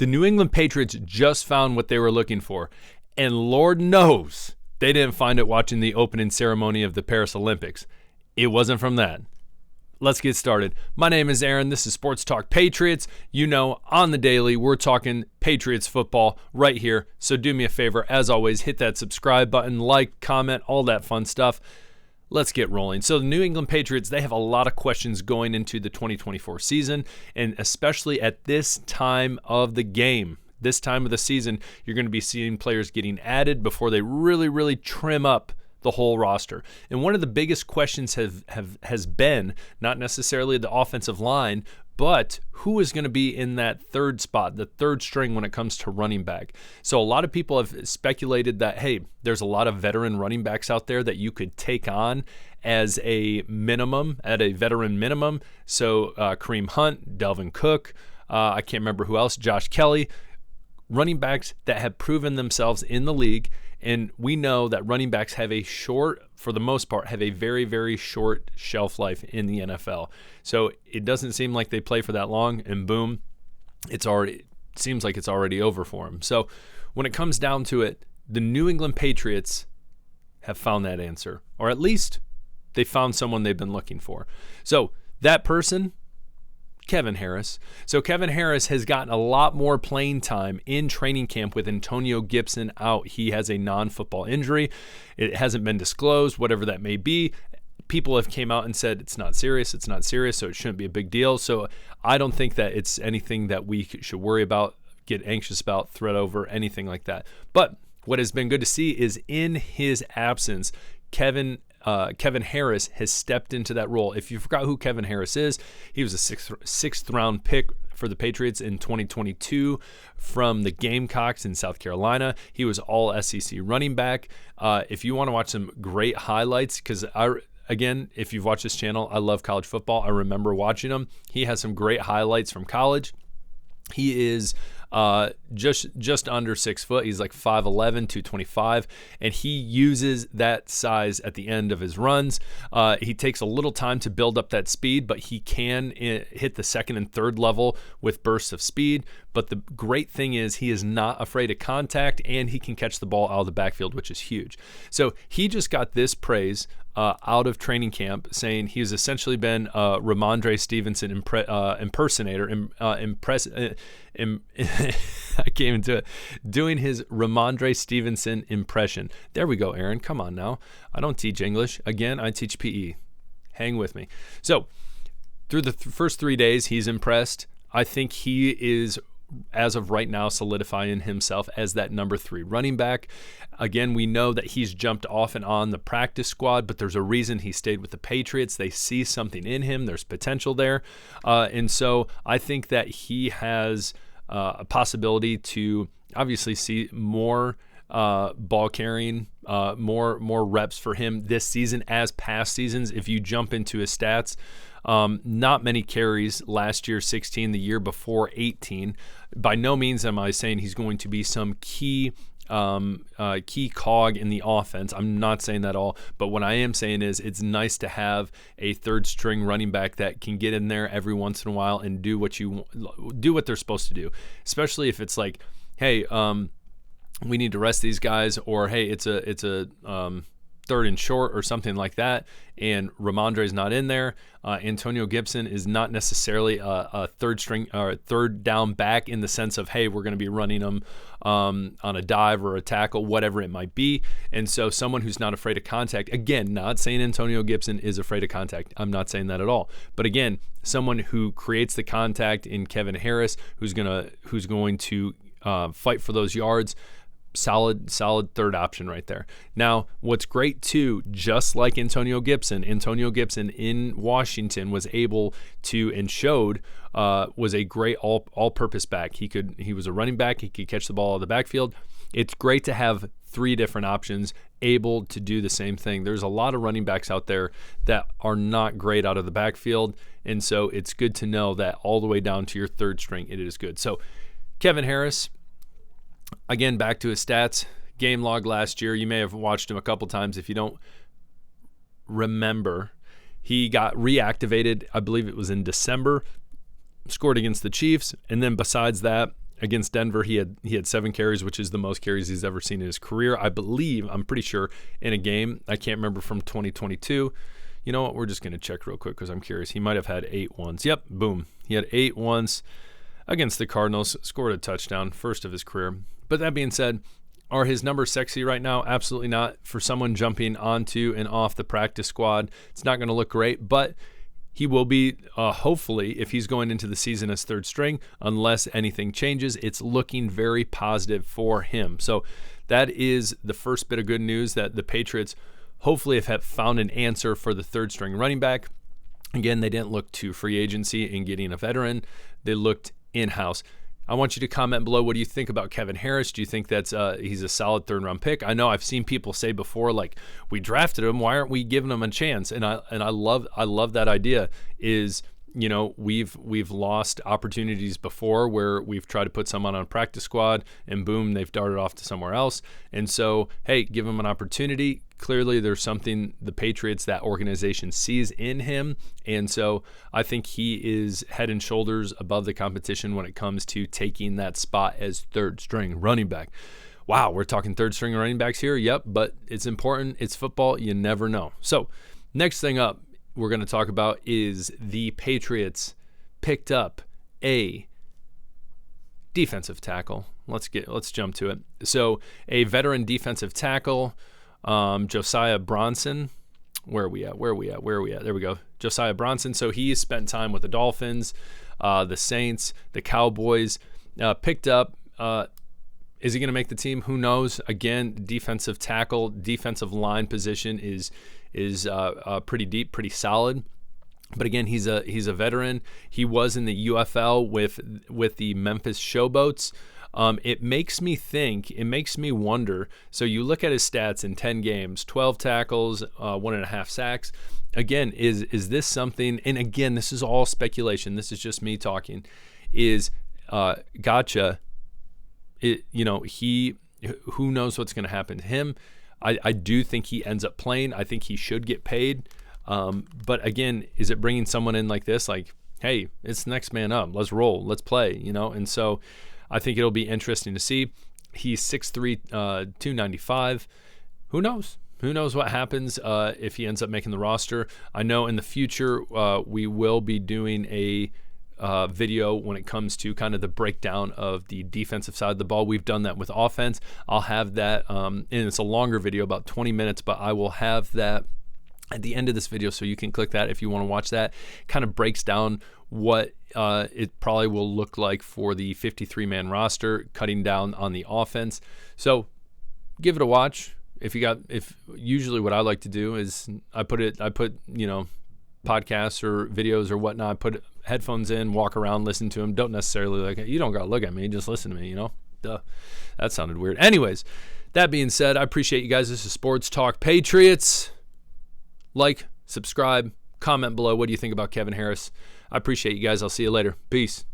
The New England Patriots just found what they were looking for, and Lord knows they didn't find it watching the opening ceremony of the Paris Olympics. It wasn't from that. Let's get started. My name is Aaron. This is Sports Talk Patriots. You know, on the daily, we're talking Patriots football right here. So do me a favor, as always, hit that subscribe button, like, comment, all that fun stuff. Let's get rolling. So the New England Patriots, they have a lot of questions going into the 2024 season, and especially at this time of the game. This time of the season, you're going to be seeing players getting added before they really trim up the whole roster. And one of the biggest questions has been not necessarily the offensive line, but who is going to be in that third spot, the third string when it comes to running back. So a lot of people have speculated that, hey, there's a lot of veteran running backs out there that you could take on as a minimum, at a veteran minimum. So Kareem Hunt, Dalvin Cook, I can't remember who else, Josh Kelly, running backs that have proven themselves in the league. And we know that running backs have for the most part, have a very short shelf life in the NFL. So it doesn't seem like they play for that long, and boom, seems like it's already over for them. So when it comes down to it, the New England Patriots have found that answer, or at least they found someone they've been looking for. So that person, Kevin Harris. So Kevin Harris has gotten a lot more playing time in training camp with Antonio Gibson out. He has a non-football injury. It hasn't been disclosed, whatever that may be. People have came out and said it's not serious, so it shouldn't be a big deal. So I don't think that it's anything that we should worry about, get anxious about, threat over, anything like that. But what has been good to see is in his absence, Kevin Harris has stepped into that role. If you forgot who Kevin Harris is, he was a sixth round pick for the Patriots in 2022 from the Gamecocks in South Carolina. He was all SEC running back. If you want to watch some great highlights, because again, if you've watched this channel, I love college football. I remember watching him. He has some great highlights from college. He is just under 6 foot. He's like 5'11", 225, and he uses that size at the end of his runs. He takes a little time to build up that speed, but he can hit the second and third level with bursts of speed. But the great thing is he is not afraid of contact, and he can catch the ball out of the backfield, which is huge. So he just got this praise out of training camp, saying he's essentially been Ramondre Stevenson impersonator, I can't even do it, doing his Ramondre Stevenson impression. There we go, Aaron. Come on now. I don't teach English. Again, I teach PE. Hang with me. So through the first 3 days, he's impressed. I think he is, as of right now, solidifying himself as that number 3 running back. Again, we know that he's jumped off and on the practice squad, but there's a reason he stayed with the Patriots. They see something in him. There's potential there. And so I think that he has a possibility to obviously see more ball carrying, more reps for him this season as past seasons. If you jump into his stats, not many carries last year, 16, the year before 18. By no means am I saying he's going to be some key cog in the offense. I'm not saying that at all, but what I am saying is it's nice to have a third string running back that can get in there every once in a while and do what they're supposed to do, especially if it's like, hey, we need to rest these guys, or hey, it's a third and short or something like that, and Ramondre's not in there. Antonio Gibson is not necessarily a third string or third down back in the sense of, hey, we're going to be running them on a dive or a tackle, whatever it might be. And so someone who's not afraid of contact, again, not saying Antonio Gibson is afraid of contact. I'm not saying that at all. But again, someone who creates the contact in Kevin Harris, who's going to fight for those yards. Solid third option right there. Now, what's great too, just like Antonio Gibson in Washington was able to and showed was a great all-purpose back. He was a running back. He could catch the ball out of the backfield. It's great to have 3 different options able to do the same thing. There's a lot of running backs out there that are not great out of the backfield, and so it's good to know that all the way down to your third string, it is good. So Kevin Harris, again, back to his stats, game log last year. You may have watched him a couple times. If you don't remember, he got reactivated, I believe it was in December, scored against the Chiefs, and then besides that, Against Denver, he had 7 carries, which is the most carries he's ever seen in his career. I'm pretty sure, in a game. I can't remember from 2022. You know what? We're just going to check real quick because I'm curious. He might have had 8 once. Yep, boom. He had 8 once against the Cardinals, scored a touchdown, first of his career. But that being said, are his numbers sexy right now? Absolutely not. For someone jumping onto and off the practice squad, it's not going to look great, but he will be, hopefully, if he's going into the season as third string, unless anything changes, it's looking very positive for him. So that is the first bit of good news, that the Patriots hopefully have found an answer for the third string running back. Again, they didn't look to free agency in getting a veteran. They looked in-house. I want you to comment below. What do you think about Kevin Harris? Do you think that's he's a solid third-round pick? I know I've seen people say before, like, we drafted him, why aren't we giving him a chance? And I love that idea. Is, you know, we've lost opportunities before where we've tried to put someone on a practice squad and boom, they've darted off to somewhere else. And so, hey, give him an opportunity. Clearly there's something the Patriots, that organization, sees in him. And so I think he is head and shoulders above the competition when it comes to taking that spot as third string running back. Wow, we're talking third string running backs here. Yep, but it's important. It's football. You never know. So next thing up we're going to talk about is the Patriots picked up a defensive tackle. Let's jump to it. So a veteran defensive tackle, Josiah Bronson. Where are we at? There we go. Josiah Bronson. So he spent time with the Dolphins, the Saints, the Cowboys. Picked up. Is he going to make the team? Who knows? Again, defensive tackle, defensive line position is pretty deep, pretty solid. But again, he's a veteran. He was in the UFL with the Memphis Showboats. It makes me wonder. So you look at his stats in 10 games, 12 tackles, 1.5 sacks. Again, is this something? And again, this is all speculation. This is just me talking. Gotcha. Who knows what's going to happen to him? I do think he ends up playing. I think he should get paid. But again, is it bringing someone in like this? Like, hey, it's next man up. Let's roll. Let's play. And so I think it'll be interesting to see. He's 6'3", 295. Who knows? Who knows what happens if he ends up making the roster? I know in the future we will be doing a video when it comes to kind of the breakdown of the defensive side of the ball. We've done that with offense. I'll have that, and it's a longer video, about 20 minutes, but I will have that at the end of this video, so you can click that if you want to watch that. Kind of breaks down what it probably will look like for the 53-man roster, cutting down on the offense. So give it a watch. If usually what I like to do is I put podcasts or videos or whatnot, put headphones in, walk around, listen to them. Don't necessarily you don't gotta look at me, just listen to me, Duh. That sounded weird. Anyways, that being said, I appreciate you guys. This is Sports Talk Patriots. Like, subscribe, comment below. What do you think about Kevin Harris? I appreciate you guys. I'll see you later. Peace.